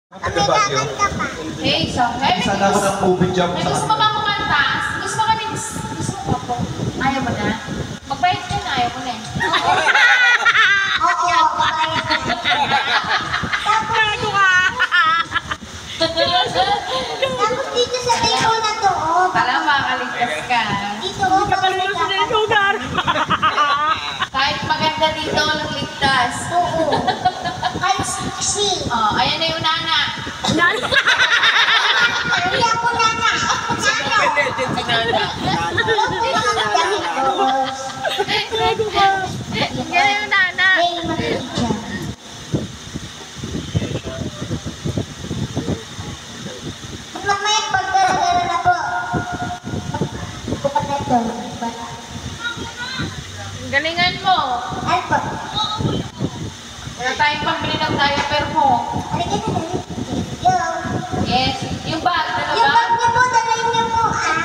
Hey, so, sana ako ng movie job sa gusto mo ba kumanta? Gusto mo po? Ayaw mo na? Magbayad ka na, ayaw mo na eh. Oo, tapos dito sa tayo na to, Para makaligtas ka. dito ko, Kahit maganda dito, walang ligtas. oo. Kahit sexy. Oh, ayan na yung nana. Hindi ako nana. Yan yung nana. Hey, makinig dyan. Mamaya pagdala na po. Bukat na ito. Galingan mo. Ano po? Wala tayong pambili ng diaper mo. Halika na lang. Yo. Yes. Yung bag, Yung dala bag niyo po, dalayin niyo po, ah.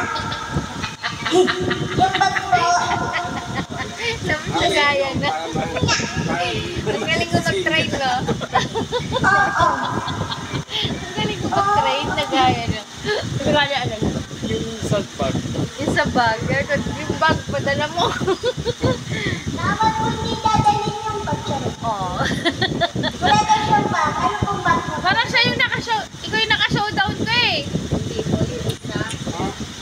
Yung bag po. Namagaya na. Ang galing ko mag-train, no? Oo. Ang galing ko mag-train, nagaya na. Nagaya na. yung salt bag. Yung sa bag. Yung bag, padala mo. Dapat po hindi dadalhin yung bag siya. Oo. Wala daw siyang bag. Ano pong bag mo? Parang siya yung naka-show. Ikaw yung naka-showdown ko eh. Hindi po, yung isa.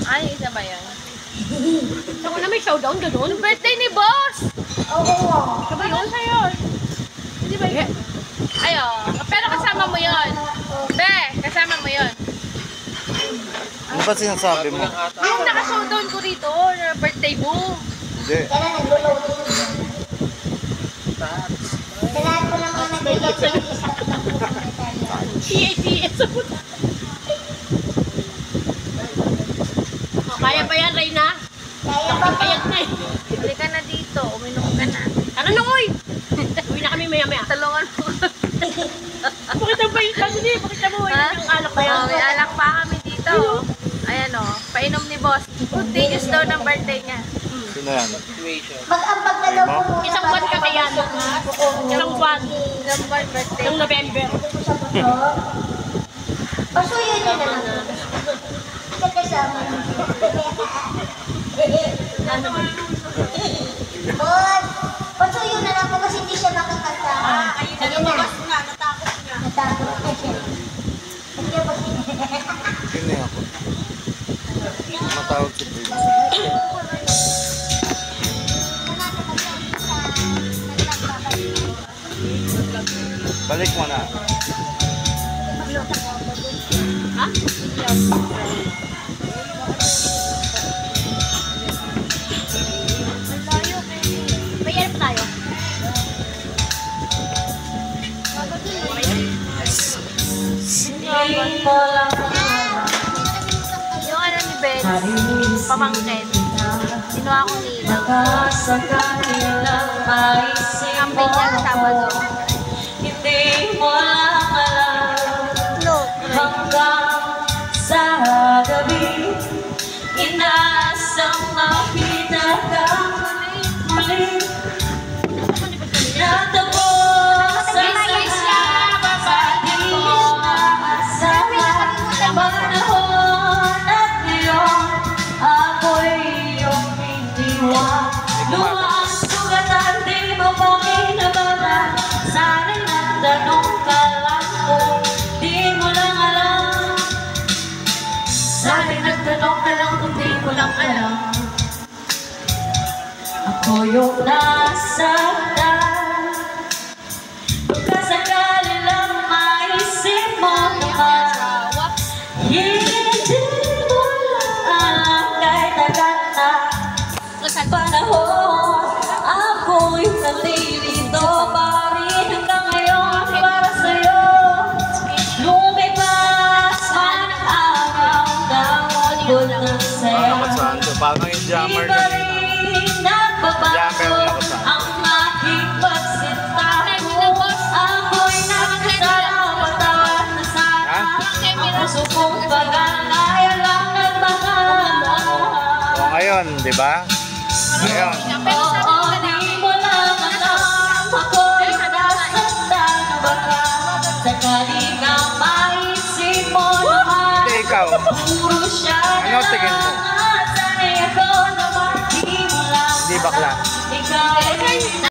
Ay, isa ba yan? Ako na may showdown, gano'n. Birthday ni Boss! Oo. Sabi yun sa'yo. Hindi ba yun? Ayo, pero kasama mo yun. Be, kasama mo yun. Ano ba sinasabi mo? Yung naka-showdown ko rito, na birthday mo. Hindi. Kaya nag-loading. Sa lahat ko ng mga nag-load sa isang TATS. Oh, kaya ba yan, Reyna? Kaya pa po. Payat na eh. Halika na dito, uminom ka na. Tara na, uy! Uwi na kami maya-maya. Tulungan mo. Pakita ba yung sabi niya? Pakita mo, Ha? yung alak ba yan? Oh, may alak pa kami dito. Ayan o, painom ni Boss. Continuous daw ng birthday niya. Sino yan? Ang pagdalaw ko muna. Isang buwan ka kaya, no? Isang buwan. Ilang buwan birthday? Ng November. Pasuyo niyo na lang. Sa kasama niyo. Boss, pasuyo na lang po kasi hindi siya makakanta. Ayun na. Natakot na siya. Hindi po siya. Sino ako? Matawag si Prince. Balik mo na. Ha? May yan pa tayo. Yung ano ni Ben, pamangkin. Sino ako ni Camping niya sa Sabado. Hindi mo lang alam hanggang sa gabi inaasang makita ka muli natapos ang lahat di inaasahan panahon at ngayon ako'y iyong iniwan lumaang sugatan di mo po inabalan sana'y nagtanong ka lang kung di mo lang alam sana'y nagtanong ka lang kung di mo lang alam ako yung nasaktan pagkasakali lang maisip mo naman hindi mo lang alam kahit agad na panahon ako'y nalilito pa rin hanggang ngayon para sa'yo lumipas man ang araw naabot ng saya Parang yung jammer di ba kanina. rin nagbabago Jammer na kasama. ang aking pagsinta mo ako'y nakasalamat na sana ang puso kong pag-alaya lang nagmahal O ngayon, di ba? Ngayon. oo, di mo lang alam ako'y nasaktan baka sakaling ang may Puro siya Ano tingin mo? Sanay ako na mahimula. Hindi bakla. Ikaw